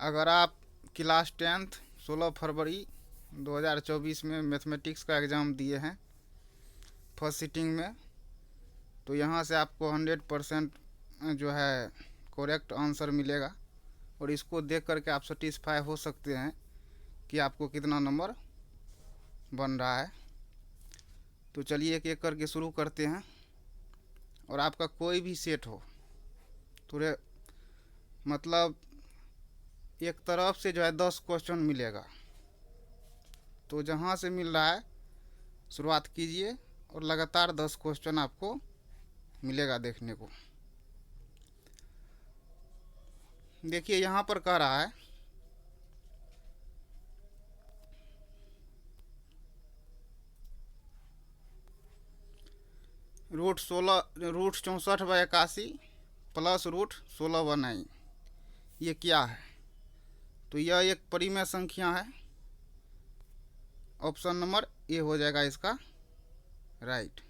अगर आप class 10th 16 फरवरी 2024 में मैथमेटिक्स का एग्ज़ाम दिए हैं फर्स्ट सिटिंग में, तो यहाँ से आपको 100% जो है करेक्ट आंसर मिलेगा और इसको देख करके आप सेटिस्फाई हो सकते हैं कि आपको कितना नंबर बन रहा है। तो चलिए एक एक करके शुरू करते हैं। और आपका कोई भी सेट हो तो मतलब एक तरफ से जो है 10 क्वेश्चन मिलेगा, तो जहाँ से मिल रहा है शुरुआत कीजिए और लगातार 10 क्वेश्चन आपको मिलेगा देखने को। देखिए यहाँ पर कह रहा है √64/81 प्लस √16/9 ये क्या है? तो यह एक परिमेय संख्या है। ऑप्शन नंबर ए हो जाएगा इसका राइट।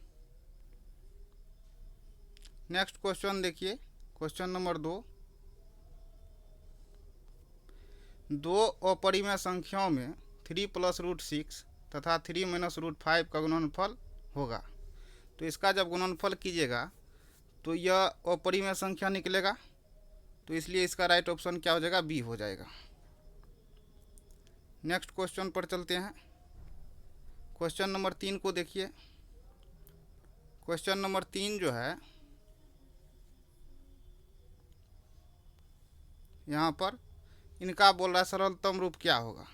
नेक्स्ट क्वेश्चन देखिए, क्वेश्चन नंबर 2। दो अपरिमेय संख्याओं में 3 + √6 तथा 3 - √5 का गुणनफल होगा। तो इसका जब गुणनफल कीजिएगा तो यह अपरिमेय संख्या निकलेगा, तो इसलिए इसका राइट ऑप्शन क्या हो जाएगा? बी हो जाएगा। नेक्स्ट क्वेश्चन पर चलते हैं। क्वेश्चन नंबर 3 को देखिए। क्वेश्चन नंबर 3 जो है यहाँ पर इनका बोल रहा है सरलतम रूप क्या होगा।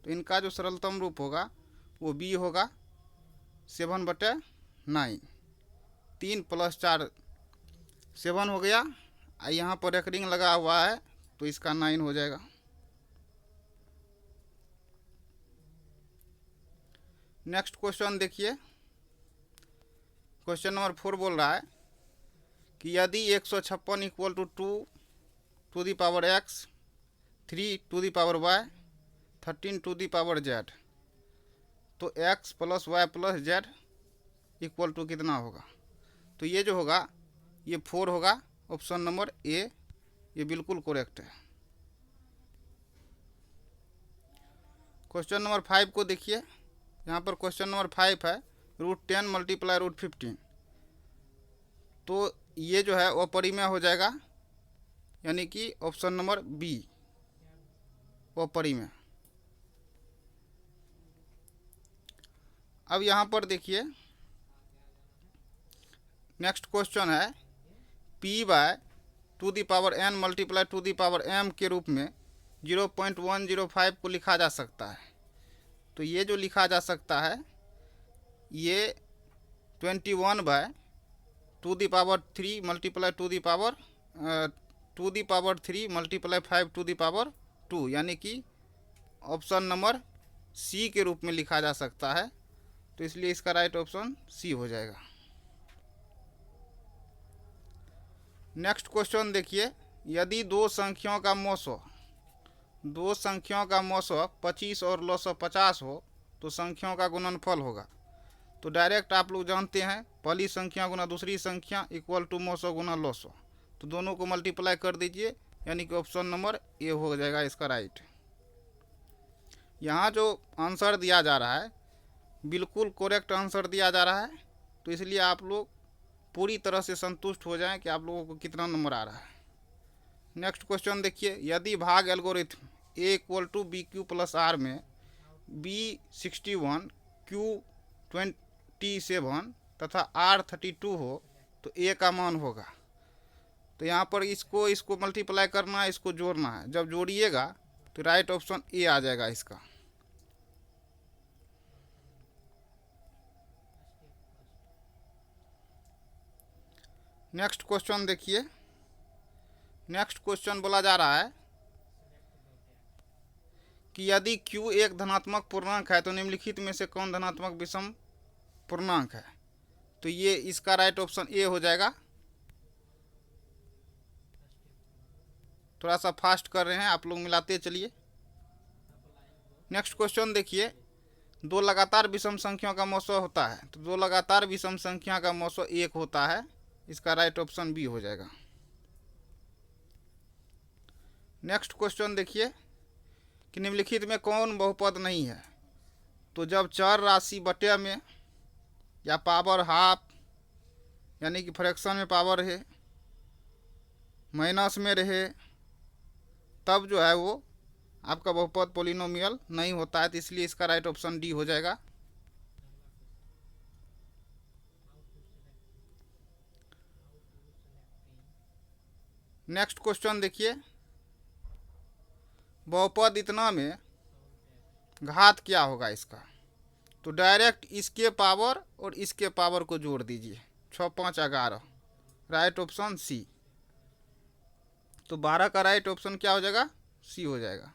तो इनका जो सरलतम रूप होगा वो बी होगा 7/9। 3 + 4 7 हो गया, यहाँ पर एक रिंग लगा हुआ है तो इसका 9 हो जाएगा। नेक्स्ट क्वेश्चन देखिए। क्वेश्चन नंबर 4 बोल रहा है कि यदि 156 = 2 to the power x, 3 to the power y, 13 to the power z, तो x + y + z = कितना होगा? तो ये जो होगा ये 4 होगा। ऑप्शन नंबर ए ये बिल्कुल करेक्ट है। क्वेश्चन नंबर 5 को देखिए। यहाँ पर क्वेश्चन नंबर 5 है √10 × √15। तो ये जो है वो अपरिमेय हो जाएगा, यानी कि ऑप्शन नंबर बी अपरिमेय। अब यहाँ पर देखिए नेक्स्ट क्वेश्चन है p/2n × 2m के रूप में 0.105 को लिखा जा सकता है। तो ये जो लिखा जा सकता है ये 21/2 × 3 × 5 2 यानी कि ऑप्शन नंबर सी के रूप में लिखा जा सकता है। तो इसलिए इसका राइट ऑप्शन सी हो जाएगा। नेक्स्ट क्वेश्चन देखिए। यदि दो संख्याओं का मौसो 25 और लसो 50 हो तो संख्याओं का गुणनफल होगा। तो डायरेक्ट आप लोग जानते हैं पहली संख्या गुना दूसरी संख्या = मौसो गुना लसो, तो दोनों को मल्टीप्लाई कर दीजिए, यानी कि ऑप्शन नंबर ए हो जाएगा इसका राइट। यहाँ जो आंसर दिया जा रहा है बिल्कुल करेक्ट आंसर दिया जा रहा है, तो इसलिए आप लोग पूरी तरह से संतुष्ट हो जाएं कि आप लोगों को कितना नंबर आ रहा है। नेक्स्ट क्वेश्चन देखिए। यदि भाग एल्गोरिथम a = bq + r में b 61, q 27 तथा r 32 हो तो a का मान होगा। तो यहाँ पर इसको मल्टीप्लाई करना है, इसको जोड़ना है। जब जोड़िएगा तो राइट ऑप्शन ए आ जाएगा इसका। नेक्स्ट क्वेश्चन देखिए। नेक्स्ट क्वेश्चन बोला जा रहा है कि यदि q एक धनात्मक पूर्णांक है तो निम्नलिखित में से कौन धनात्मक विषम पूर्णांक है? तो ये इसका राइट ऑप्शन ए हो जाएगा। थोड़ा सा फास्ट कर रहे हैं आप लोग, मिलाते चलिए। नेक्स्ट क्वेश्चन देखिए। दो लगातार विषम संख्याओं का मौसो होता है, तो दो लगातार विषम संख्या का मौसो 1 होता है। इसका राइट ऑप्शन बी हो जाएगा। नेक्स्ट क्वेश्चन देखिए। कि निम्नलिखित में कौन बहुपद नहीं है। तो जब चर राशि बटे में या पावर हाफ यानी कि फ्रैक्शन में पावर रहे, माइनस में रहे, तब जो है वो आपका बहुपद पोलिनोमियल नहीं होता है। तो इसलिए इसका राइट ऑप्शन डी हो जाएगा। नेक्स्ट क्वेश्चन देखिए, बहुपद इतना में घात क्या होगा इसका। तो डायरेक्ट इसके पावर और इसके पावर को जोड़ दीजिए, 6 5 11, राइट ऑप्शन सी। तो 12 का राइट ऑप्शन क्या हो जाएगा, सी हो जाएगा।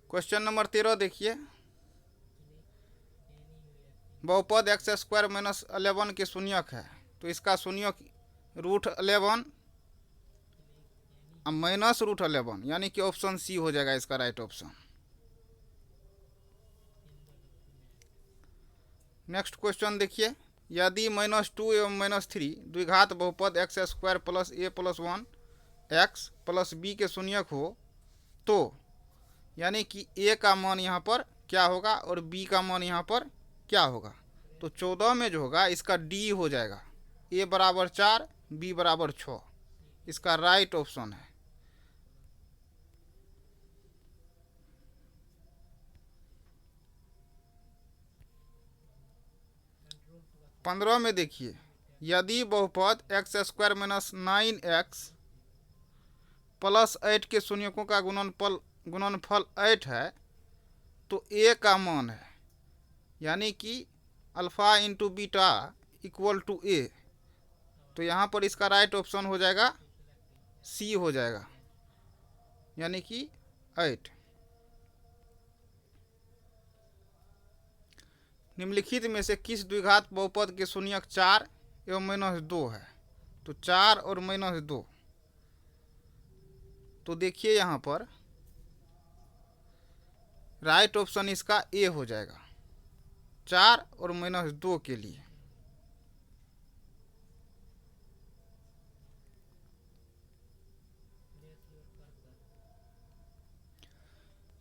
क्वेश्चन नंबर 13 देखिए, बहुपद एक्स स्क्वायर माइनस 11 के शून्यक है। तो इसका शून्यक √11 माइनस √11 यानी कि ऑप्शन सी हो जाएगा इसका राइट ऑप्शन। नेक्स्ट क्वेश्चन देखिए, यदि -2 एवं -3 द्विघात बहुपद एक्स स्क्वायर प्लस ए प्लस 1 एक्स प्लस बी के शून्यक हो, तो यानी कि ए का मान यहाँ पर क्या होगा और बी का मान यहाँ पर क्या होगा। तो 14 में जो होगा इसका डी हो जाएगा, ए बराबर 4 बी बराबर 6, इसका राइट ऑप्शन है। पंद्रह में देखिए, यदि बहुपद x square minus 9x plus 8 के शून्यकों का गुणनफल 8 है, तो ए का मान है यानी कि alpha into beta equal to A. तो यहाँ पर इसका राइट ऑप्शन हो जाएगा सी हो जाएगा, यानी कि 8। निम्नलिखित में से किस द्विघात बहुपद के शून्यक 4 एवं -2 है। तो 4 और -2, तो देखिए यहाँ पर राइट ऑप्शन इसका ए हो जाएगा 4 और -2 के लिए।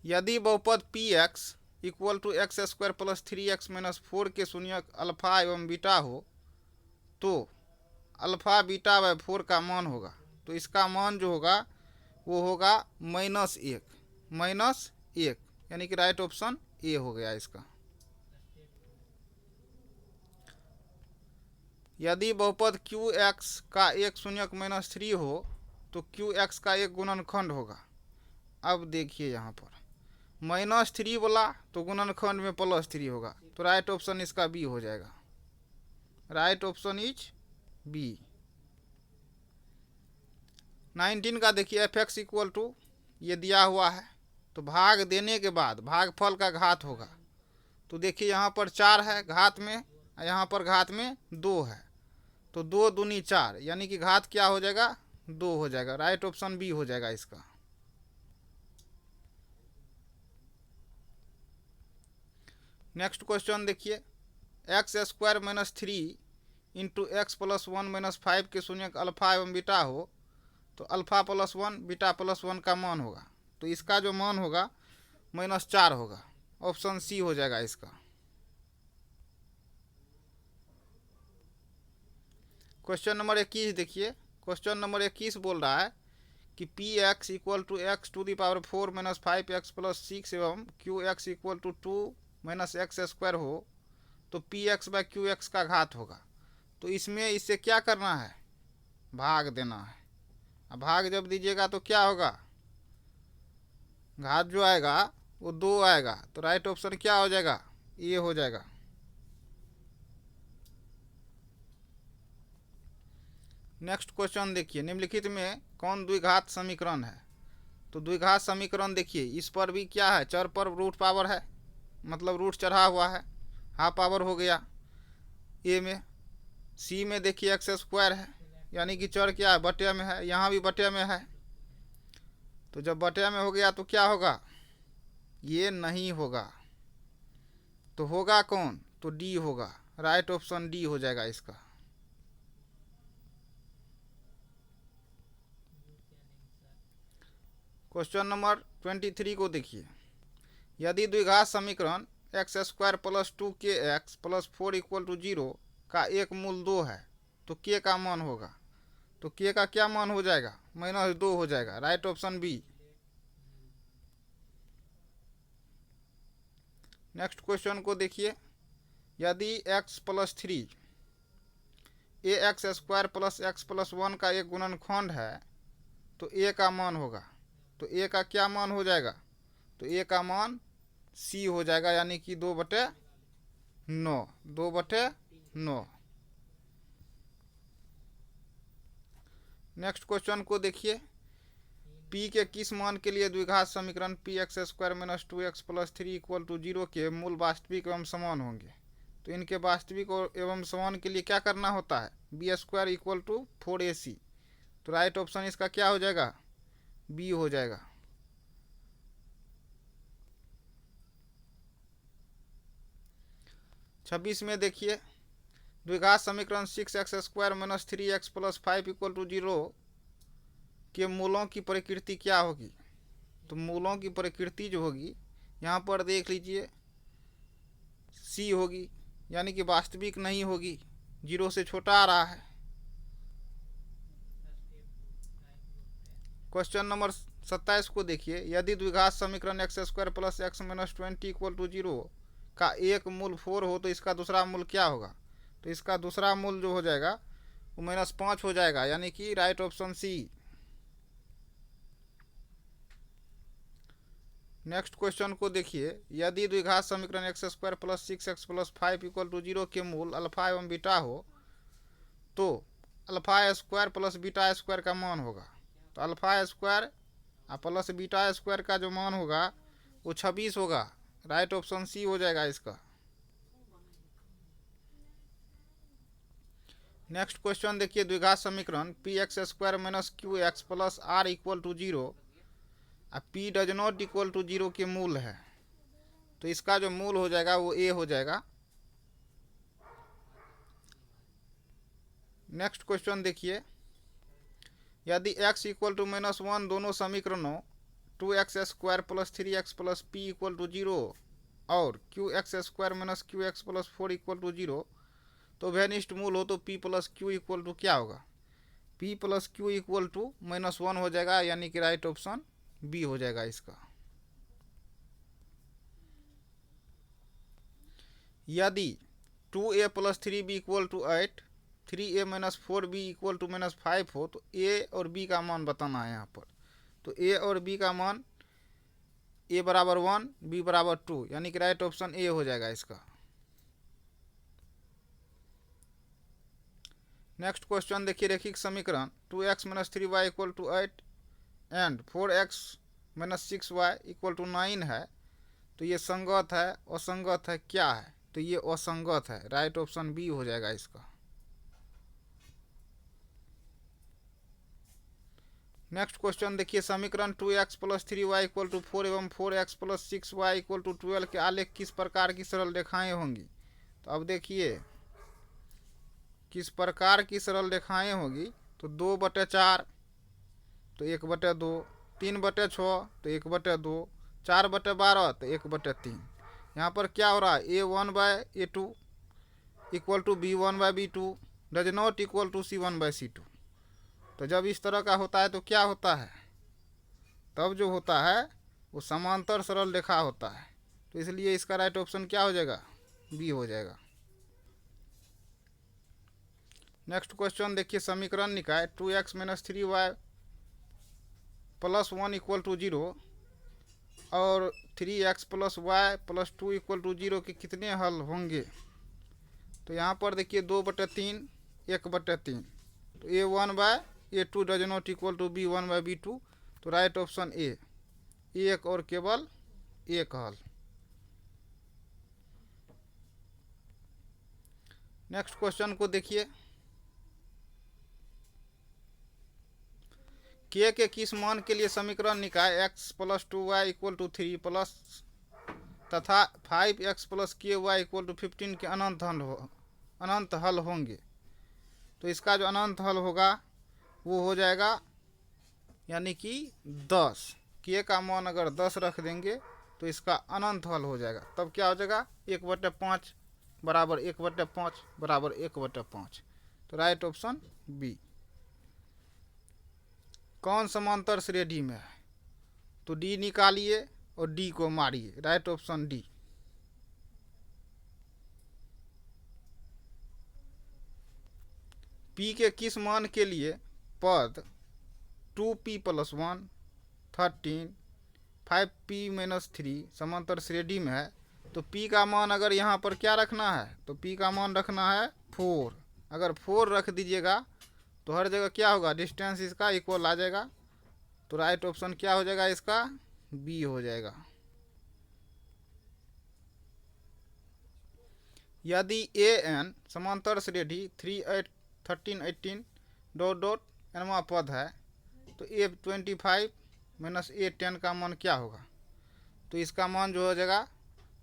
यदि बहुपद P x equal to x square plus 3x minus 4 के शून्यक अल्फा एवं बीटा हो, तो अल्फा बीटा बाय 4 का मान होगा। तो इसका मान जो होगा वो होगा -1 यानी कि राइट ऑप्शन ए हो गया इसका। यदि बहुपद क्यू एक्स का एक शून्यक -3 हो, तो क्यू एक्स का एक गुणनखंड होगा। अब देखिए यहाँ पर -3 बोला तो गुणनखंड में +3 होगा, तो राइट ऑप्शन इसका बी हो जाएगा। Right option is B. 19 का देखिए, एफ एक्स इक्वल टू, ये दिया हुआ है तो भाग देने के बाद भागफल का घात होगा। तो देखिए यहाँ पर 4 है घात में, यहाँ पर घात में 2 है, तो 2 दूनी 4 यानी कि घात क्या हो जाएगा, 2 हो जाएगा। राइट ऑप्शन बी हो जाएगा इसका। नेक्स्ट क्वेश्चन देखिए, x square -3 into x plus 1 -5 के शून्यक अल्फा एवं बीटा हो, तो अल्फा प्लस 1 बीटा प्लस 1 का मान होगा। तो इसका जो मान होगा -4 होगा, ऑप्शन सी हो जाएगा इसका। क्वेश्चन नंबर 21 देखिए, क्वेश्चन नंबर 21 बोल रहा है कि p x equal to x to the power 4 -5x plus 6 एवं q x equal to 2 -x square हो, तो p x by q x का घात होगा। तो इसमें इससे क्या करना है, भाग देना है। अब भाग जब दीजिएगा तो क्या होगा, घात जो आएगा वो 2 आएगा, तो राइट ऑप्शन क्या हो जाएगा, ये हो जाएगा। नेक्स्ट क्वेश्चन देखिए, निम्नलिखित में कौन द्विघात समीकरण है। तो द्विघात समीकरण देखिए, इस पर भी क्या है, चर पर रूट पावर है, मतलब रूट चढ़ा हुआ है, हाफ पावर हो गया ए में। सी में देखिए एक्स स्क्वायर है, यानी कि चर क्या है, बटे में है, यहाँ भी बटे में है। तो जब बटे में हो गया तो क्या होगा, ये नहीं होगा, तो होगा कौन, तो डी होगा। राइट ऑप्शन डी हो जाएगा इसका। क्वेश्चन नंबर 23 को देखिए। यदि द्विघात समीकरण x square plus 2kx plus 4 equal to 0 का एक मूल 2 है तो k का मान होगा। तो k का क्या मान हो जाएगा? -2 हो जाएगा। Right option B. Next question को देखिए। यदि x plus 3 ax square plus x plus 1 का एक गुणनखंड है तो a का मान होगा। तो a का क्या मान हो जाएगा? तो a का मान c हो जाएगा, यानी कि 2/9। 2/9। नेक्स्ट क्वेश्चन को देखिए। p के किस मान के लिए द्विघात समीकरण px square minus 2x plus 3 equal to 0 के मूल वास्तविक एवं समान होंगे? तो इनके वास्तविक और एवं समान के लिए क्या करना होता है? B square equal to 4ac। तो राइट ऑप्शन इसका क्या हो जाएगा? बी हो जाएगा। छब्बीस में देखिए। द्विघात समीकरण 6x square minus 3x plus 5 equal to 0 के मूलों की प्रकृति क्या होगी? तो मूलों की प्रकृति जो होगी यहाँ पर देख लीजिए, सी होगी, यानी कि वास्तविक नहीं होगी, 0 से छोटा आ रहा है। क्वेश्चन नंबर 27 को देखिए। यदि द्विघात समीकरण x square plus x minus 20 equal to 0 का एक मूल 4 हो तो इसका दूसरा मूल क्या होगा? तो इसका दूसरा मूल जो हो जाएगा वो -5 हो जाएगा, यानी कि right option C. Next question को देखिए। यदि द्विघात समीकरण x square plus 6x plus 5 equal to 0 के मूल अल्फा एवं बीटा हो तो alpha square plus beta square का मान होगा। तो alpha square plus beta square का जो मान होगा वो 26 होगा। राइट ऑप्शन सी हो जाएगा इसका। नेक्स्ट क्वेश्चन देखिए। द्विघात समीकरण p x square minus q x plus r equal to 0 p does not equal to 0 के मूल है। तो इसका जो मूल हो जाएगा वो ए हो जाएगा। नेक्स्ट क्वेश्चन देखिए। यदि x इक्वल टू -1 दोनों समीकरणों 2x स्क्वायर प्लस 3x प्लस पी इक्वल टू 0 और qx square minus qx plus 4 equal to 0 तो वेनिस्ट मूल हो तो p plus q equal to क्या होगा? p plus q equal to -1 हो जाएगा, यानी कि राइट ऑप्शन बी हो जाएगा इसका। यदि 2a plus 3b equal to 8 3a minus 4b equal to -5 हो तो a और b का मान बताना है यहाँ पर। तो a और b का मान a बराबर 1 b बराबर 2, यानी कि राइट ऑप्शन ए हो जाएगा इसका। नेक्स्ट क्वेश्चन देखिए। रेखिक समीकरण 2x minus 3y equal to 8 and 4x minus 6y equal to 9 है तो ये संगत है, असंगत है, क्या है? तो ये असंगत है। राइट ऑप्शन बी हो जाएगा इसका। नेक्स्ट क्वेश्चन देखिए। समीकरण 2x plus 3y equal to 4 एवं 4x plus 6y equal to 12 के आलेख किस प्रकार की सरल रेखाएं होंगी? तो अब देखिए किस प्रकार की सरल रेखाएं होगी। तो 2/4 तो 1/2, 3/6 तो 1/2, 4/12 तो 1/3। यहाँ पर क्या हो रहा है? a1/a2 equal to b1/b2 does not equal to c1/c2। तो जब इस तरह का होता है तो क्या होता है? तब जो होता है वो समांतर सरल रेखा होता है। तो इसलिए इसका राइट ऑप्शन क्या हो जाएगा? बी हो जाएगा। नेक्स्ट क्वेश्चन देखिए। समीकरण निकाय 2x minus 3y plus 1 equal to 0 और 3x plus y plus 2 equal to 0 के कितने हल होंगे? तो यहाँ पर देखिए 2/3 1/3। तो a1/a2 does not equal to b1/b2। तो राइट ऑप्शन ए, एक और केवल एक हल। नेक्स्ट क्वेश्चन को देखिए। के किस मान के लिए समीकरण निकाय x plus 2y equal to 3 plus तथा 5x प्लस के वाई इक्वल टू 15 के अनंत हल होंगे? तो इसका जो अनंत हल होगा वो हो जाएगा यानी कि 10। k का मान अगर 10 रख देंगे तो इसका अनंत हल हो जाएगा। तब क्या हो जाएगा, 1/5 बराबर 1/5 बराबर 1/5। तो राइट ऑप्शन बी। कौन समांतर श्रेणी में है, तो डी निकालिए और डी को मारिए। Right option D. पी के किस मान के लिए पद 2p+1 13 5p-3 समांतर श्रेणी में है, तो p का मान अगर यहाँ पर क्या रखना है, तो p का मान रखना है 4। अगर 4 रख दीजिएगा तो हर जगह क्या होगा, डिस्टेंस इसका इक्वल आ जाएगा। तो राइट ऑप्शन क्या हो जाएगा इसका, बी हो जाएगा। यदि ए एन समांतर श्रेणी 3 8 13 18 डॉट डॉट एनवा पद है, तो ए 25 माइनस ए 10 का मान क्या होगा, तो इसका मान जो हो जाएगा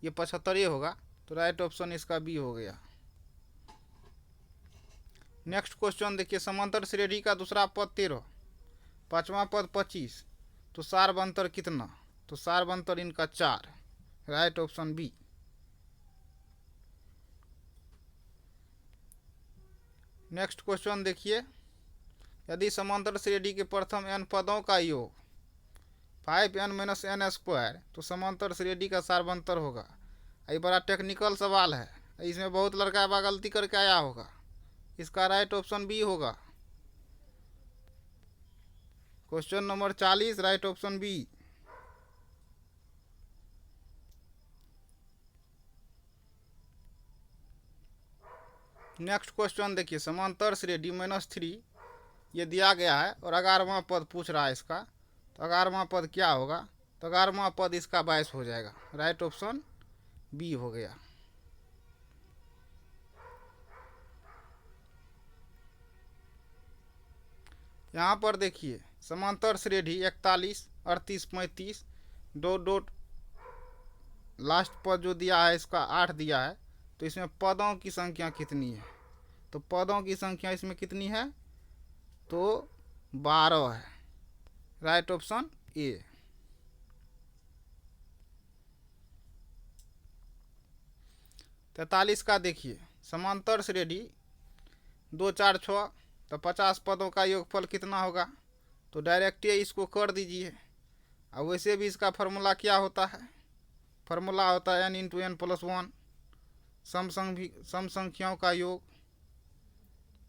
ये 75 होगा। तो राइट ऑप्शन इसका बी हो गया। नेक्स्ट क्वेश्चन देखिए, समांतर श्रेणी का दूसरा पद 13, पांचवा पद 25, तो सारबंतर कितना, तो सारबंतर इनका 4। Right option B. Next question देखिए, यदि समांतर श्रेणी के प्रथम n पदों का योग 5n-n², तो समांतर श्रेणी का सारबंतर होगा। ये बड़ा टेक्निकल सवाल है, इसमें बहुत लड़का गलती करके आया होगा। इसका राइट ऑप्शन बी होगा। Question number 40 right option B. Next question देखिए, समांतर श्रेणी -3 ये दिया गया है और 11वां पद पूछ रहा है इसका, तो 11वां पद क्या होगा, तो 11वां पद इसका 22 हो जाएगा। राइट ऑप्शन बी हो गया। यहाँ पर देखिए, समांतर श्रेणी 41 38 35 डॉट डॉट लास्ट पद जो दिया है इसका 8 दिया है, तो इसमें पदों की संख्या कितनी है, तो पदों की संख्या इसमें कितनी है, तो 12 है। Right option A. तैतालीस का देखिए, समांतर श्रेणी 2 4 6, तो 50 पदों का योगफल कितना होगा, तो डायरेक्ट इसको कर दीजिए। अब वैसे भी इसका फॉर्मूला क्या होता है, फॉर्मूला होता है n × n+1 सम संख्याओं का योग।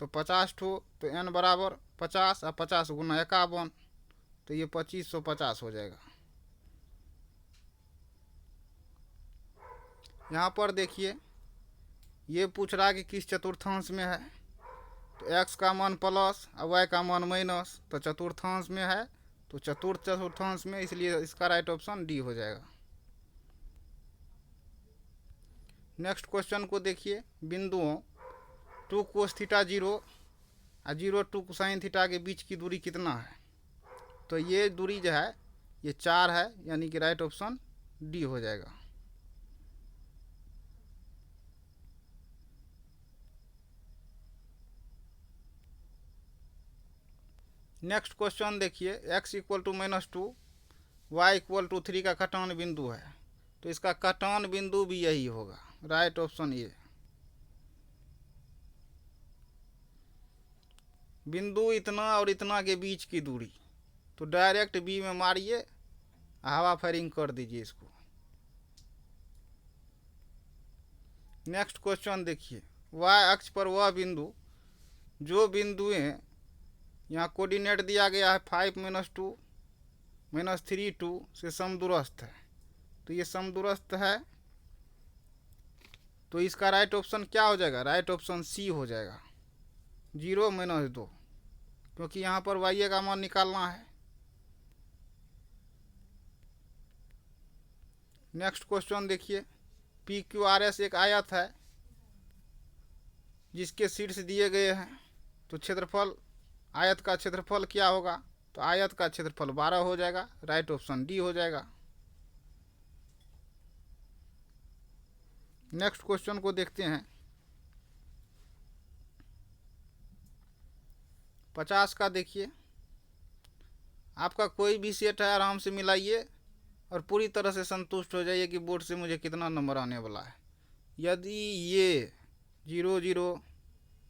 तो 50 ठो, तो n बराबर 50 और 50 गुना 51, तो ये 2550 हो जाएगा। यहाँ पर देखिए, ये पूछ रहा है कि किस चतुर्थांश में है, तो x का मान प्लस और y का मान माइनस, तो चतुर्थांश में है, तो चतुर्थांश में, इसलिए इसका राइट ऑप्शन डी हो जाएगा। नेक्स्ट क्वेश्चन को देखिए, बिंदुओं 2 cos थीटा 0 और 0 2 sin थीटा के बीच की दूरी कितना है, तो ये दूरी जो है ये 4 है, यानी कि राइट ऑप्शन डी हो जाएगा। नेक्स्ट क्वेश्चन देखिए, x = -2 y = 3 का कटान बिंदु है, तो इसका कटान बिंदु भी यही होगा। Right option A. बिंदु इतना और इतना के बीच की दूरी, तो डायरेक्ट बी में मारिए, हवा फायरिंग कर दीजिए इसको। नेक्स्ट क्वेश्चन देखिए, y अक्ष पर वह बिंदु जो बिंदुएं यहाँ कोऑर्डिनेट दिया गया है 5 - 2 - 3 2 से समदूरस्थ है, तो ये समदूरस्थ है, तो इसका राइट ऑप्शन क्या हो जाएगा, राइट ऑप्शन सी हो जाएगा। 0 - 2, क्योंकि यहाँ पर y का मान निकालना है। नेक्स्ट क्वेश्चन देखिए, PQRS एक आयत है जिसके शीर्ष दिए गए हैं, तो क्षेत्रफल, आयत का क्षेत्रफल क्या होगा, तो आयत का क्षेत्रफल 12 हो जाएगा। राइट ऑप्शन डी हो जाएगा। नेक्स्ट क्वेश्चन को देखते हैं, 50 का देखिए, आपका कोई भी सेट है आराम से मिलाइए और पूरी तरह से संतुष्ट हो जाइए कि बोर्ड से मुझे कितना नंबर आने वाला है। यदि ये 00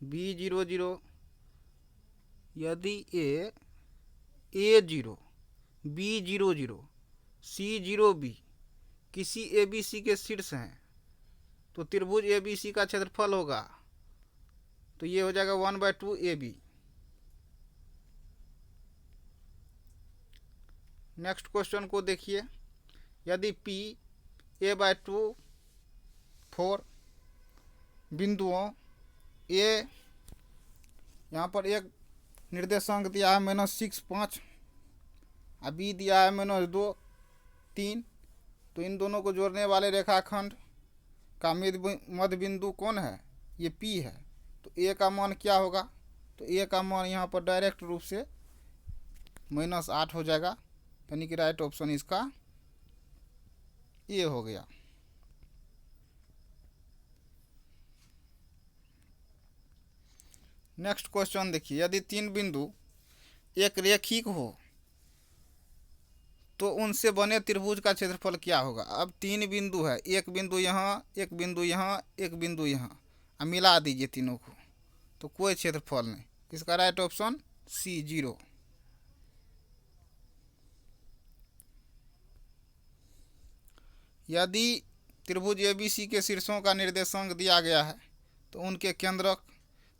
B00, यदि A0 B00 C0B किसी ABC के शीर्ष हैं तो त्रिभुज ABC का क्षेत्रफल होगा, तो ये हो जाएगा 1/2 AB। नेक्स्ट क्वेश्चन को देखिए, यदि P A/2 4 बिंदुओं A, यहाँ पर एक निर्देशांक दिया है -6 5 और B दिया है -2 3, तो इन दोनों को जोड़ने वाले रेखाखंड का मध्य बिंदु कौन है? ये P है। तो A का मान क्या होगा? तो A का मान यहाँ पर डायरेक्ट रूप से -8 हो जाएगा, यानी कि राइट ऑप्शन इसका A हो गया। नेक्स्ट क्वेश्चन देखिए, यदि 3 बिंदु एक रेखिक हो तो उनसे बने त्रिभुज का क्षेत्रफल क्या होगा? अब 3 बिंदु है, एक बिंदु यहाँ, एक बिंदु यहाँ, एक बिंदु यहाँ, अब मिला दीजिए तीनों को तो कोई क्षेत्रफल नहीं। इसका राइट ऑप्शन C 0। यदि त्रिभुज ABC के शीर्षों का निर्देशांक दिया गया है तो उनके केंद्रक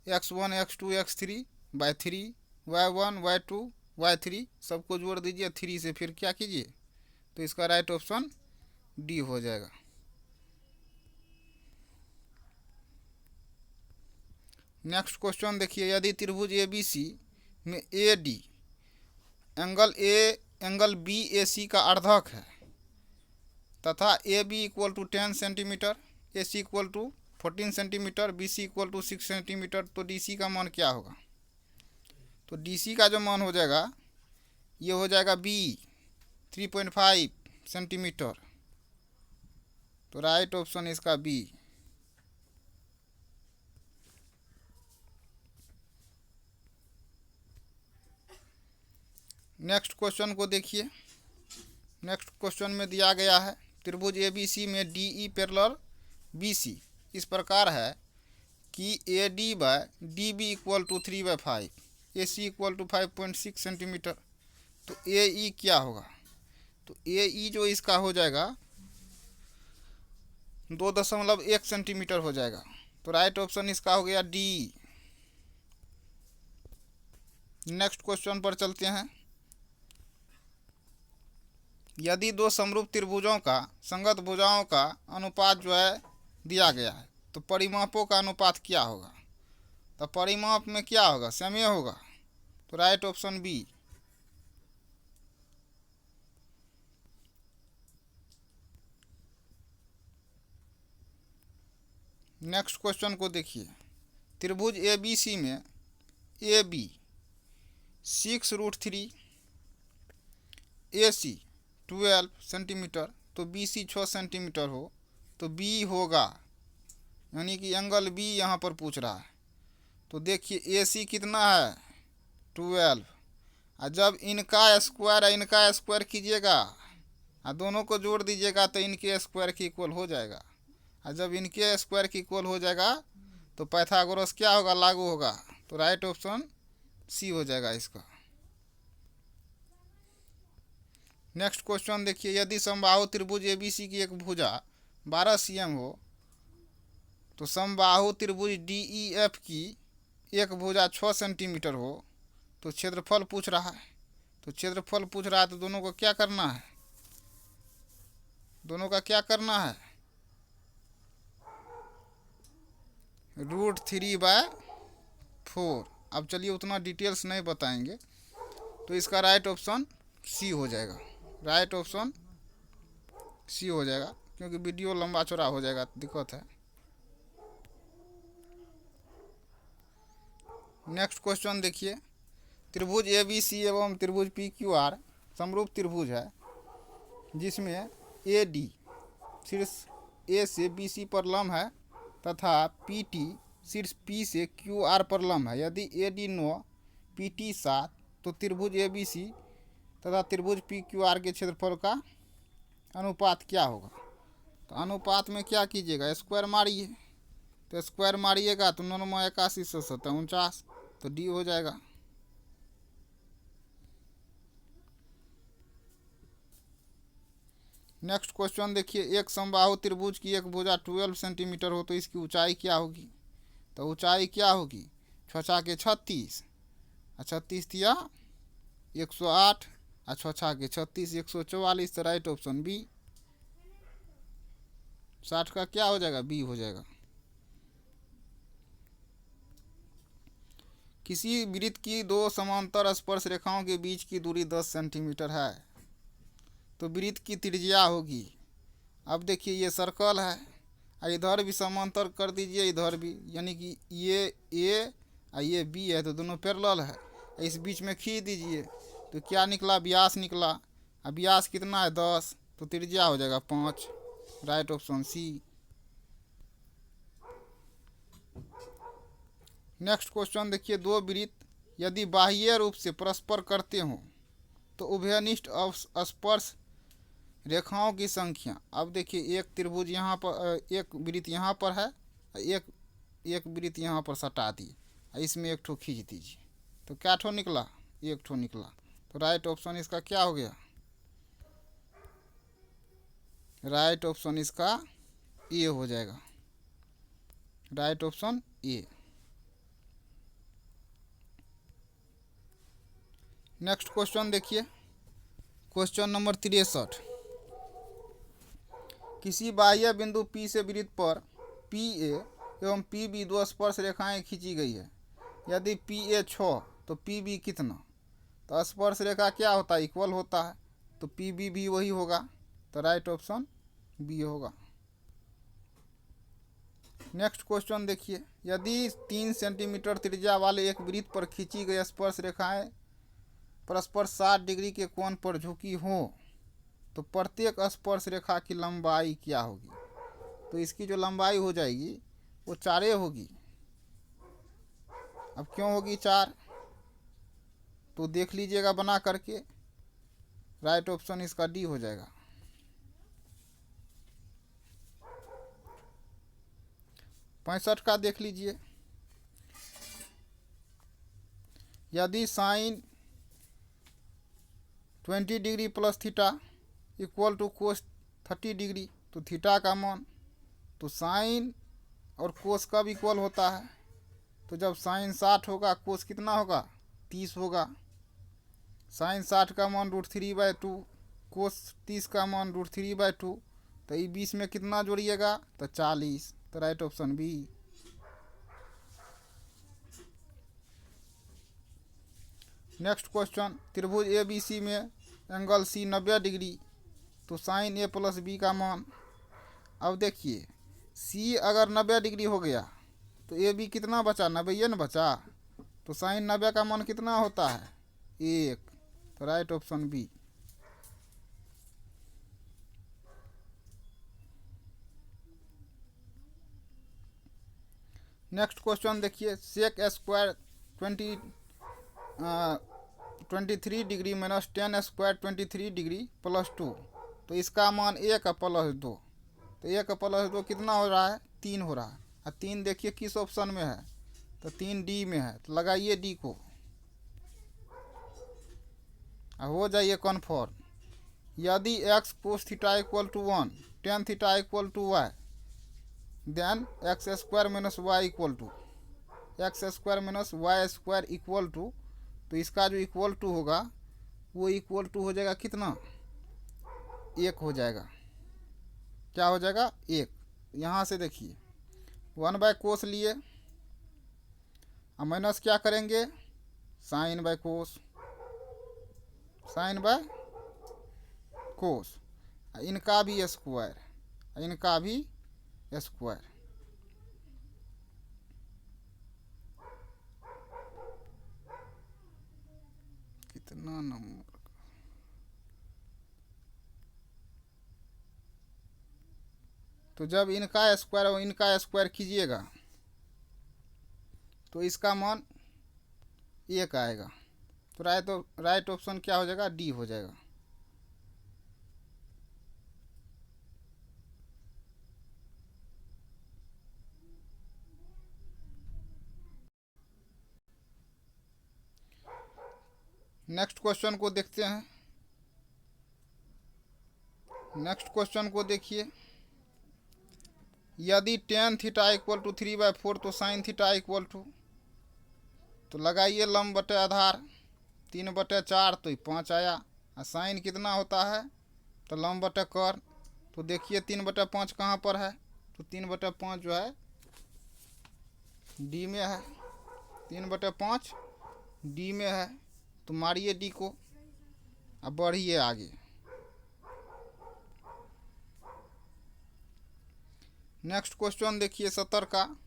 x1 x2 x3/3 y1 y2 y3 सबको जोड़ दीजिए 3 से, फिर क्या कीजिए तो इसका राइट ऑप्शन D हो जाएगा। नेक्स्ट क्वेश्चन देखिए, यदि त्रिभुज ABC में AD एंगल BAC का अर्धक है तथा AB = 10 centimetre, AC = 14 centimetre, BC = 6 centimetre, तो DC का मान क्या होगा? तो DC का जो मान हो जाएगा ये हो जाएगा B 3.5 सेंटीमीटर, तो राइट ऑप्शन इसका B। नेक्स्ट क्वेश्चन को देखिए, नेक्स्ट क्वेश्चन में दिया गया है त्रिभुज ABC में DE पैरेलल BC इस प्रकार है कि AD/DB = 3/5, AC = 5.6 सेंटीमीटर, तो AE क्या होगा? तो AE जो इसका हो जाएगा 2.1 सेंटीमीटर हो जाएगा, तो राइट ऑप्शन इसका हो गया D। नेक्स्ट क्वेश्चन पर चलते हैं, यदि दो समरूप त्रिभुजों का संगत भुजाओं का अनुपात जो है दिया गया है तो परिमापों का अनुपात क्या होगा? तो परिमाप में क्या होगा? समय होगा, तो right option B। Next question को देखिए, त्रिभुज ABC में AB 6√3, AC 12 सेंटीमीटर, तो BC 6 सेंटीमीटर हो तो B होगा, यानी कि एंगल B यहाँ पर पूछ रहा है। तो देखिए AC कितना है 12, और जब इनका स्क्वायर कीजिएगा और दोनों को जोड़ दीजिएगा तो इनके स्क्वायर के इक्वल हो जाएगा, और जब इनके स्क्वायर के इक्वल हो जाएगा तो पाइथागोरस क्या होगा? लागू होगा, तो राइट ऑप्शन C हो जाएगा इसका। नेक्स्ट क्वेश्चन देखिए, यदि समबाहु त्रिभुज ABC की एक भुजा 12 cm हो तो समबाहु त्रिभुज DEF की एक भुजा 6 सेंटीमीटर हो, तो क्षेत्रफल पूछ रहा है। तो क्षेत्रफल पूछ रहा है तो दोनों को क्या करना है? दोनों का क्या करना है? √3/4। अब चलिए उतना डिटेल्स नहीं बताएंगे, तो इसका राइट ऑप्शन C हो जाएगा, राइट ऑप्शन C हो जाएगा, क्योंकि वीडियो लंबा चौड़ा हो जाएगा, दिक्कत है। नेक्स्ट क्वेश्चन देखिए, त्रिभुज ABC एवं त्रिभुज PQR समरूप त्रिभुज है जिसमें AD शीर्ष A से BC पर लंब है तथा PT शीर्ष P से QR पर लंब है। यदि AD 9 PT 7 तो त्रिभुज ABC तथा त्रिभुज पी क्यू आर के क्षेत्रफल का अनुपात क्या होगा। तो अनुपात में क्या कीजिएगा, स्क्वायर मारिए। तो स्क्वायर मारिएगा तो 9 81 से 49, तो डी हो जाएगा। नेक्स्ट क्वेश्चन देखिए, एक समबाहु त्रिभुज की एक भुजा 12 सेंटीमीटर हो तो इसकी ऊंचाई क्या होगी। तो ऊंचाई क्या होगी, 6 के 36, 36 दिया 108, 6 के 36 144, तो राइट ऑप्शन बी। 60 का क्या हो जाएगा, बी हो जाएगा। किसी वृत्त की दो समांतर स्पर्श रेखाओं के बीच की दूरी 10 सेंटीमीटर है, तो वृत्त की त्रिज्या होगी। अब देखिए ये सर्कल है, इधर भी समांतर कर दीजिए, इधर भी, यानी कि ये ए और ये बी है, तो दोनों पैरेलल है। इस बीच में खींच दीजिए तो क्या निकला, व्यास निकला। अब व्यास कितना है, 10, तो त्रिज्या हो जाएगा 5, right option C. Next question देखिए, दो वृत्त यदि बाह्य रूप से परस्पर करते हों तो उभयनिष्ठ स्पर्श रेखाओं की संख्या। अब देखिए एक त्रिभुज यहाँ पर, एक वृत्त यहाँ पर है, एक वृत्त यहाँ पर सटा दिए, इसमें एक ठो खींच दीजिए, तो क्या ठो निकला, एक ठो निकला। तो राइट ऑप्शन इसका क्या हो गया, राइट ऑप्शन इसका ए हो जाएगा, right option A. Next question देखिए, क्वेश्चन नंबर 63। किसी बाह्य बिंदु P से वृत्त पर PA एवं PB दो स्पर्श रेखाएं खींची गई है। यदि PA 6 तो PB कितना। तो स्पर्श रेखा क्या होता है, इक्वल होता है, तो PB भी वही होगा, तो राइट ऑप्शन बी होगा। नेक्स्ट क्वेश्चन देखिए, यदि 3 सेंटीमीटर त्रिज्या वाले एक वृत्त पर खींची गई स्पर्श रेखाएं परस्पर 60 डिग्री के कोण पर झुकी हो तो प्रत्येक स्पर्श रेखा की लंबाई क्या होगी। तो इसकी जो लंबाई हो जाएगी वो 4 होगी। अब क्यों होगी 4, तो देख लीजिएगा बना करके, राइट ऑप्शन इसका डी हो जाएगा। पैंसठ का देख लीजिए, यदि sine 20 degree plus theta equal to cos 30 degree, तो थीटा का मान, तो साइन और कोस कब इक्वल होता है, तो जब साइन 60 होगा, कोस कितना होगा, 30 होगा। साइन 60 का मान √3/2, कोस 30 का मान √3/2, तो ये 20 में कितना जोड़िएगा, तो 40, तो right option B. Next question, त्रिभुज ABC में एंगल C 90 डिग्री, तो साइन A प्लस B का मान। अब देखिए C अगर 90 डिग्री हो गया तो AB कितना बचा, 90 न बचा, तो साइन 90 का मान कितना होता है, 1, तो right option B. Next question देखिए, sec square 23 degree minus 10 square 23 degree plus 2, तो इसका मान 1 प्लस 2, तो 1 प्लस 2 कितना हो रहा है, 3 हो रहा है। और 3 देखिए किस ऑप्शन में है, तो 3 डी में है, तो लगाइए डी को, हो जाइए कन्फर्म। यदि x cos theta equal to 1, tan theta equal to y, then x square minus y equal to x square minus y square equal to, तो इसका जो इक्वल टू होगा वो इक्वल टू हो जाएगा कितना, 1 हो जाएगा। क्या हो जाएगा, 1। यहाँ से देखिए 1/कोस लिए, अब माइनस क्या करेंगे, sine by cos, sine by cos, इनका भी स्क्वायर, इनका भी स्क्वायर, कितना नंबर, तो जब इनका स्क्वायर और इनका स्क्वायर कीजिएगा तो इसका मान 1 आएगा, तो राइट ऑप्शन क्या हो जाएगा, डी हो जाएगा। नेक्स्ट क्वेश्चन को देखते हैं। नेक्स्ट क्वेश्चन को देखिए, यदि टेन थीटा इक्वल टू 3/4 तो साइन थीटा इक्वल टू, तो लगाइए लंब बटे आधार, 3/4 तो 5 आया। और साइन कितना होता है, तो लंब बटे कर। तो देखिए 3/5 कहाँ पर है, तो 3/5 जो है डी में है, 3/5 डी में है। तो मारिए डी को, अब बढ़िए आगे। नेक्स्ट क्वेश्चन देखिए 70 का,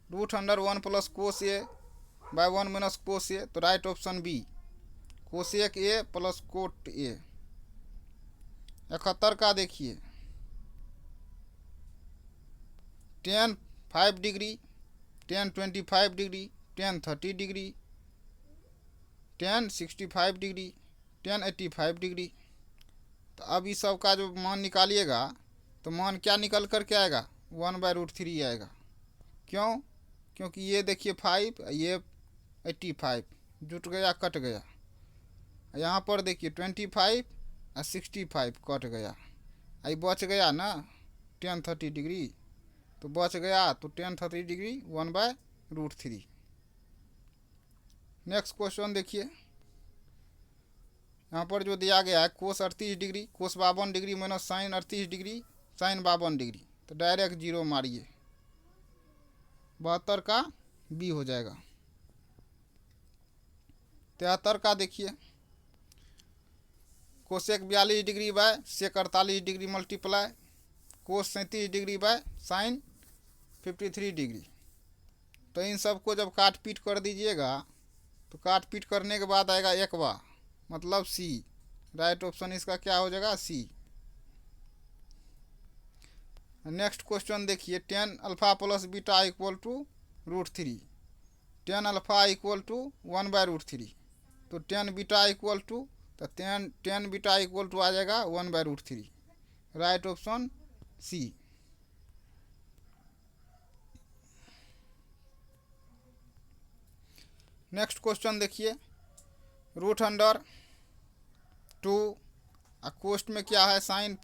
√1 plus cos A by 1 minus cos A, तो right option B, cosec A plus cot A. 71 का देखिए, tan 5 degree, tan 25 degree, tan 30 degree, tan 65 degree, tan 85 degree. तो अब इस सब का जो मान निकालिएगा, तो मान क्या निकल कर के आएगा, 1/√3 आएगा। क्यों, क्योंकि ये देखिए 5, ये 85 जुट गया, कट गया। यहाँ पर देखिए 25 और 65 कट गया, आई बच गया ना tan 30 डिग्री, तो बच गया। तो tan 30 डिग्री 1/√3। नेक्स्ट क्वेश्चन देखिए, यहाँ पर जो दिया गया है cos 38 degree, cos 52 degree minus sine 38 degree, sine 52 degree, तो डायरेक्ट जीरो मारिए, 72 का बी हो जाएगा। 73 का देखिए, cosec 42 degree by sec 48 degree multiply cos 37 degree by sine 53 degree. तो इन सब को जब काट पीट कर दीजिएगा, तो काट पीट करने के बाद आएगा एक बार, मतलब सी। राइट ऑप्शन इसका क्या हो जाएगा, सी। नेक्स्ट क्वेश्चन देखिए, tan alpha plus beta equal to √3, tan alpha equal to 1/√3, तो tan बीटा इक्वल टू, तो tan बीटा इक्वल टू आ जाएगा 1/√3। Right option C. Next question देखिए, √2 और कोस्ट में क्या है, साइन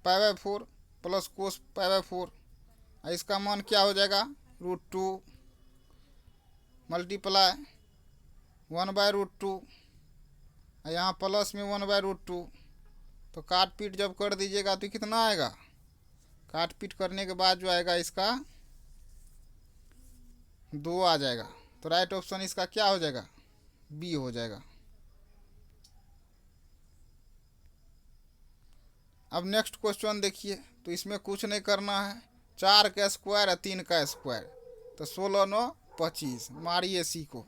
π/4 प्लस कोस π/4, इसका मान क्या हो जाएगा, √2 मल्टीप्लाई 1/√2, यहाँ प्लस में 1/√2। तो काट पीट जब कर दीजिएगा तो कितना आएगा, काट पीट करने के बाद जो आएगा इसका 2 आ जाएगा। तो राइट ऑप्शन इसका क्या हो जाएगा, बी हो जाएगा। अब नेक्स्ट क्वेश्चन देखिए, तो इसमें कुछ नहीं करना है, 4 का स्क्वायर है 3 का स्क्वायर, तो 16 9 25, मारिए सी को।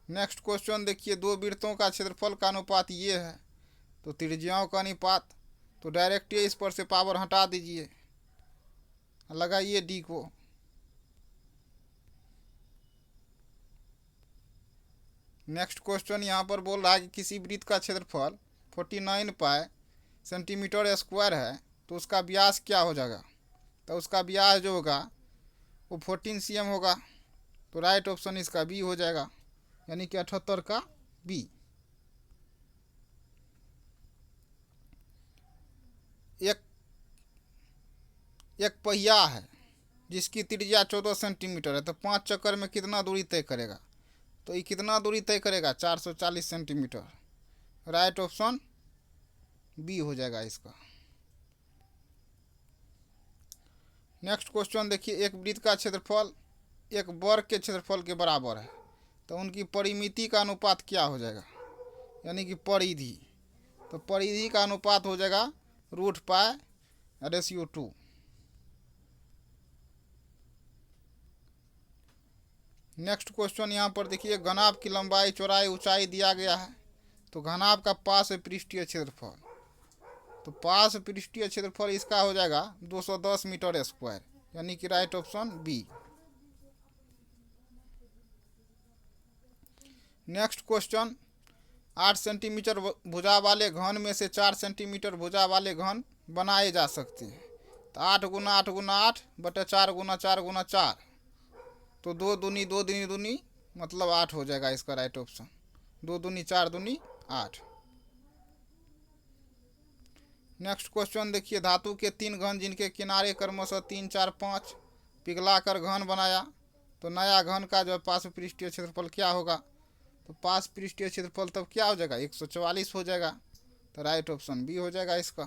नेक्स्ट क्वेश्चन देखिए, दो वृत्तों का क्षेत्रफल का अनुपात ये है, तो त्रिज्याओं का अनुपात, तो डायरेक्ट इस पर से पावर हटा दीजिए, लगाइए डी को। नेक्स्ट क्वेश्चन यहाँ पर बोल रहा है कि किसी वृत्त का क्षेत्रफल 49 पाई सेंटीमीटर स्क्वायर है, तो उसका व्यास क्या हो जाएगा, तो उसका व्यास जो होगा वो 14 cm होगा। तो राइट ऑप्शन इसका बी हो जाएगा, यानी कि 78 का बी। एक पहिया है जिसकी त्रिज्या 14 सेंटीमीटर है, तो 5 चक्कर में कितना दूरी तय करेगा, तो ये कितना दूरी तय करेगा, 440 सेंटीमीटर। राइट ऑप्शन बी हो जाएगा इसका। नेक्स्ट क्वेश्चन देखिए, एक वृत्त का क्षेत्रफल एक वर्ग के क्षेत्रफल के बराबर है, तो उनकी परिमिति का अनुपात क्या हो जाएगा, यानी कि परिधि। तो परिधि का अनुपात हो जाएगा √π/2। नेक्स्ट क्वेश्चन यहाँ पर देखिए, घनाभ की लंबाई चौड़ाई ऊंचाई दिया गया है, तो घनाभ का पार्श्व पृष्ठीय क्षेत्रफल, तो पार्श्व पृष्ठीय क्षेत्रफल इसका हो जाएगा 210 मीटर स्क्वायर, यानी कि right option B. Next question, 8 centimetre भुजा वाले घन में से 4 सेंटीमीटर भुजा वाले घन बनाए जा सकते हैं। तो 8 गुना 8 गुना 8 बटे 4 गुना 4 गुना 4, तो 2 दूनी 2 दूनी दूनी मतलब 8 हो जाएगा इसका राइट ऑप्शन। 2 दूनी 4 दूनी 8। नेक्स्ट क्वेश्चन देखिए, धातु के 3 घन जिनके किनारे क्रमशः 3 4 5 पिघलाकर घन बनाया, तो नया घन का जो पार्श्व पृष्ठीय क्षेत्रफल क्या होगा? तो पार्श्व पृष्ठीय क्षेत्रफल तब क्या हो जाएगा? 144 हो जाएगा। तो राइट ऑप्शन बी हो जाएगा इसका।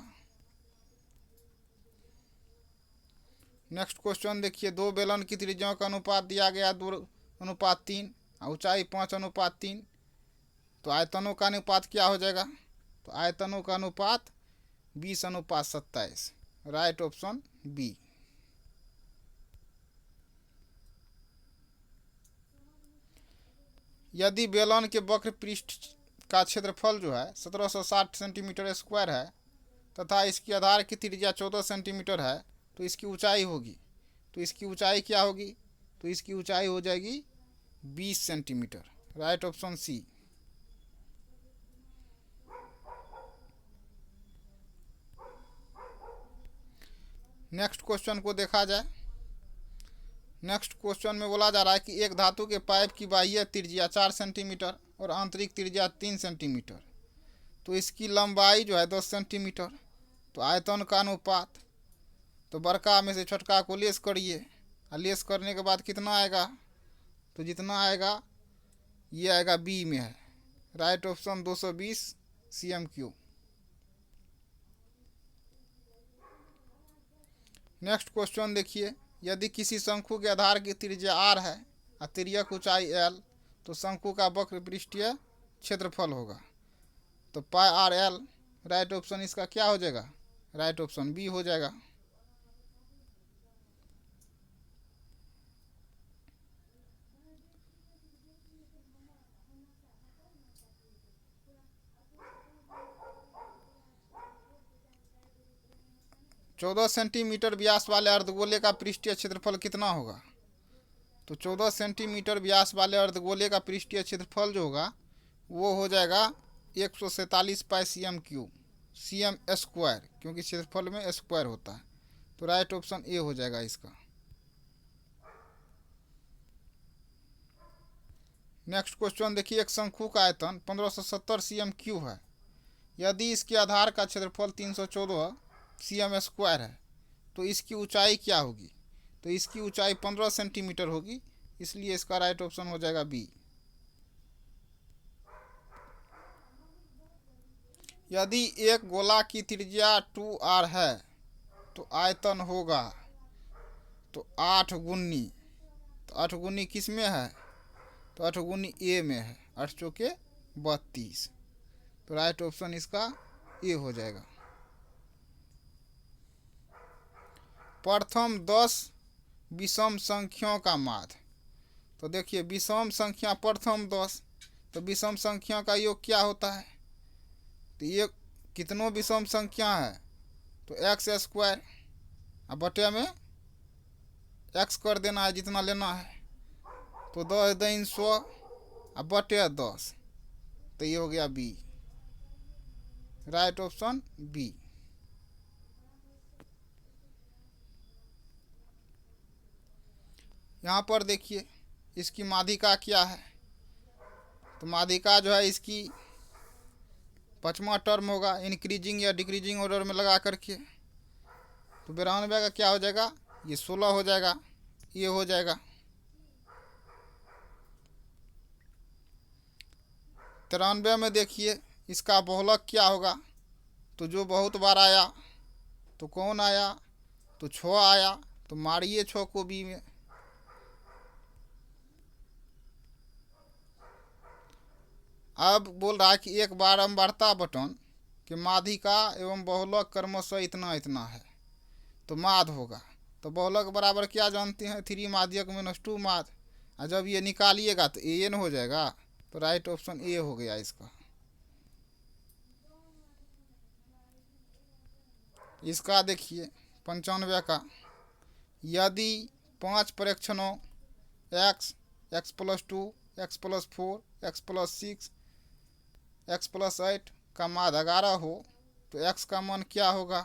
नेक्स्ट क्वेश्चन देखिए, 2 बेलन की त्रिज्याओं का अनुपात दिया गया 2:3 और ऊंचाई 5:3, तो आयतनों का अनुपात क्या हो जाएगा? तो आयतनों का अनुपात 20:27, राइट ऑप्शन बी। यदि बेलन के वक्र पृष्ठ का क्षेत्रफल जो है 1760 सेंटीमीटर स्क्वायर है तथा इसकी आधार की त्रिज्या 14 सेंटीमीटर है, तो इसकी ऊंचाई होगी, तो इसकी ऊंचाई क्या होगी? तो इसकी ऊंचाई हो जाएगी 20 centimetre, right option C. Next question को देखा जाए। नेक्स्ट क्वेश्चन में बोला जा रहा है कि एक धातु के पाइप की बाह्य त्रिज्या 4 सेंटीमीटर और आंतरिक त्रिज्या 3 सेंटीमीटर, तो इसकी लंबाई जो है 10 सेंटीमीटर। तो आयतन का अनुपात, तो बड़का में से छोटका को लेस करिए, और लेस करने के बाद कितना आएगा? तो जितना आएगा ये आएगा बी में है, right option 220 cm3। Next question देखिए, यदि किसी शंकु के आधार की त्रिज्या r है और तिर्यक ऊंचाई l, तो शंकु का वक्र पृष्ठीय क्षेत्रफल होगा। तो पाई आर एल, राइट ऑप्शन इसका क्या हो जाएगा? राइट ऑप्शन बी हो जाएगा। चौदह सेंटीमीटर व्यास वाले अर्धगोले का पृष्ठीय क्षेत्रफल कितना होगा? तो 14 सेंटीमीटर व्यास वाले अर्धगोले का पृष्ठीय क्षेत्रफल जो होगा वो हो जाएगा 147 पाई cm स्क्वायर, क्योंकि क्षेत्रफल में स्क्वायर होता है। तो राइट ऑप्शन ए हो जाएगा इसका। नेक्स्ट क्वेश्चन देखिए, एक शंकु का आयतन 1570 cm3 है। यदि इसके आधार का क्षेत्रफल 314 cm स्क्वायर है, तो इसकी ऊंचाई क्या होगी? तो इसकी ऊंचाई 15 सेंटीमीटर होगी, इसलिए इसका राइट ऑप्शन हो जाएगा बी। यदि एक गोला की त्रिज्या 2r है तो आयतन होगा तो 8 गुनी, तो 8 गुनी किस में है? तो 8 गुनी ए में है, 8 चौके 32, तो राइट ऑप्शन इसका ए हो जाएगा। प्रथम 10 विषम संख्याओं का माध्य, तो देखिए विषम संख्या प्रथम 10, तो विषम संख्या का योग क्या होता है? तो ये कितनों विषम संख्या है? तो एक्स स्क्वायर, अब बटे में एक्स कर देना है जितना लेना है, तो 10 दिन 100 अब बटे 10, तो ये हो गया बी, राइट ऑप्शन बी। यहाँ पर देखिए इसकी माध्यिका क्या है? तो माध्यिका जो है इसकी 5वां टर्म होगा इंक्रीजिंग या डिक्रीजिंग ऑर्डर में लगा करके। तो 92 का क्या हो जाएगा? ये 16 हो जाएगा, ये हो जाएगा। 93 में देखिए इसका बहुलक क्या होगा? तो जो बहुत बार आया तो कौन आया? तो 6 आया, तो मारिए 6 को बी में। अब बोल रहा है कि एक बारंबारता बटन कि माध्यिका एवं बहुलक क्रमशः इतना इतना है, तो माध्य होगा। तो बहुलक बराबर क्या जानते हैं? 3 माध्यक -2 माध्य, और जब ये निकालिएगा तो ए एन हो जाएगा। तो राइट ऑप्शन ए हो गया इसका। इसका देखिए 95 का, यदि 5 प्रेक्षणों x, x+2, x+4, x+6, x+8 का मान 11 हो तो x का मान क्या होगा?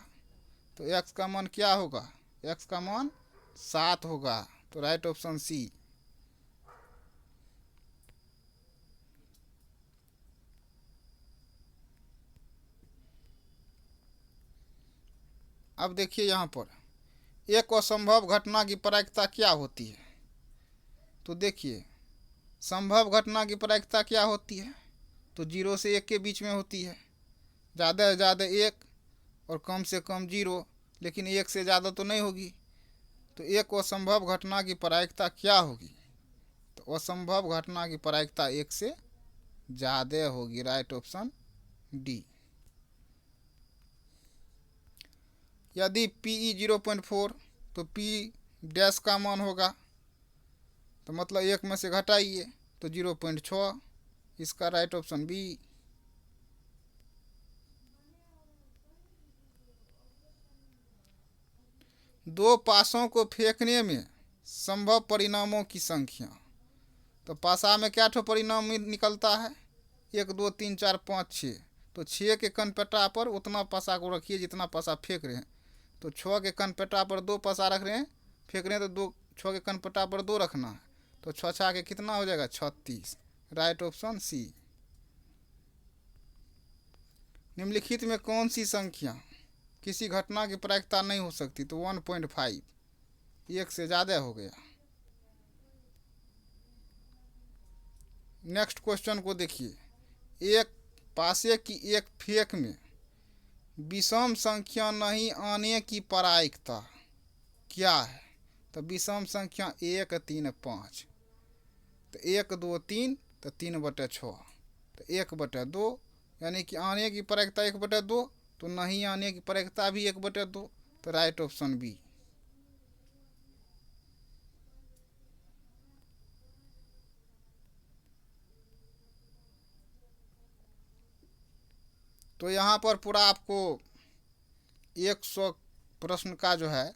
तो x का मान क्या होगा? x का मान 7 होगा। तो राइट ऑप्शन सी। अब देखिए यहाँ पर एक असंभव घटना की प्रायिकता क्या होती है? तो देखिए संभव घटना की प्रायिकता क्या होती है? तो 0 से 1 के बीच में होती है। ज़्यादा से ज़्यादा 1 और कम से कम 0, लेकिन 1 से ज़्यादा तो नहीं होगी। तो एक असंभव घटना की प्रायिकता क्या होगी? तो असंभव घटना की प्रायिकता 1 से ज़्यादा होगी। Right option D. यदि PE 0.4 तो P डैश का मान होगा, तो मतलब 1 में से घटाइए तो 0.6। इसका राइट ऑप्शन बी। दो पासों को फेंकने में संभव परिणामों की संख्या। तो पासा में क्या ठो परिणाम निकलता है? 1 2 3 4 5 6। तो 6 के कनपेटा पर उतना पासा को रखिए जितना पासा फेंक रहे हैं। तो 6 के कनपेटा पर 2 पासा रख रहे हैं, फेंक रहे हैं, तो 6 के कनपेटा पर 2 रखना है। तो 6 6 के कितना हो जाएगा? 36। Right option C. निम्नलिखित में कौन सी संख्या किसी घटना की प्रायिकता नहीं हो सकती? तो 1.5, 1 से ज़्यादा हो गया। नेक्स्ट क्वेश्चन को देखिए। एक पासे की एक फेंक में विषम संख्या नहीं आने की प्रायिकता क्या है? तो विषम संख्या 1 3 5। तो 1 2 3, तो 3/6। तो 1/2, यानी कि आने की प्रायिकता 1/2, तो नहीं आने की प्रायिकता भी 1/2। तो राइट ऑप्शन बी। तो यहाँ पर पूरा आपको 100 प्रश्न का जो है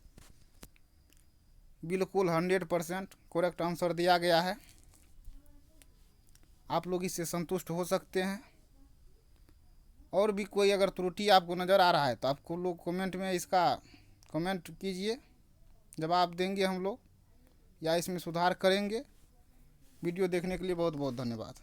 बिल्कुल 100% करेक्ट आंसर दिया गया है। आप लोग इससे संतुष्ट हो सकते हैं। और भी कोई अगर त्रुटि आपको नज़र आ रहा है तो आपको लोग कमेंट में इसका कमेंट कीजिए, जवाब देंगे हम लोग या इसमें सुधार करेंगे। वीडियो देखने के लिए बहुत बहुत धन्यवाद।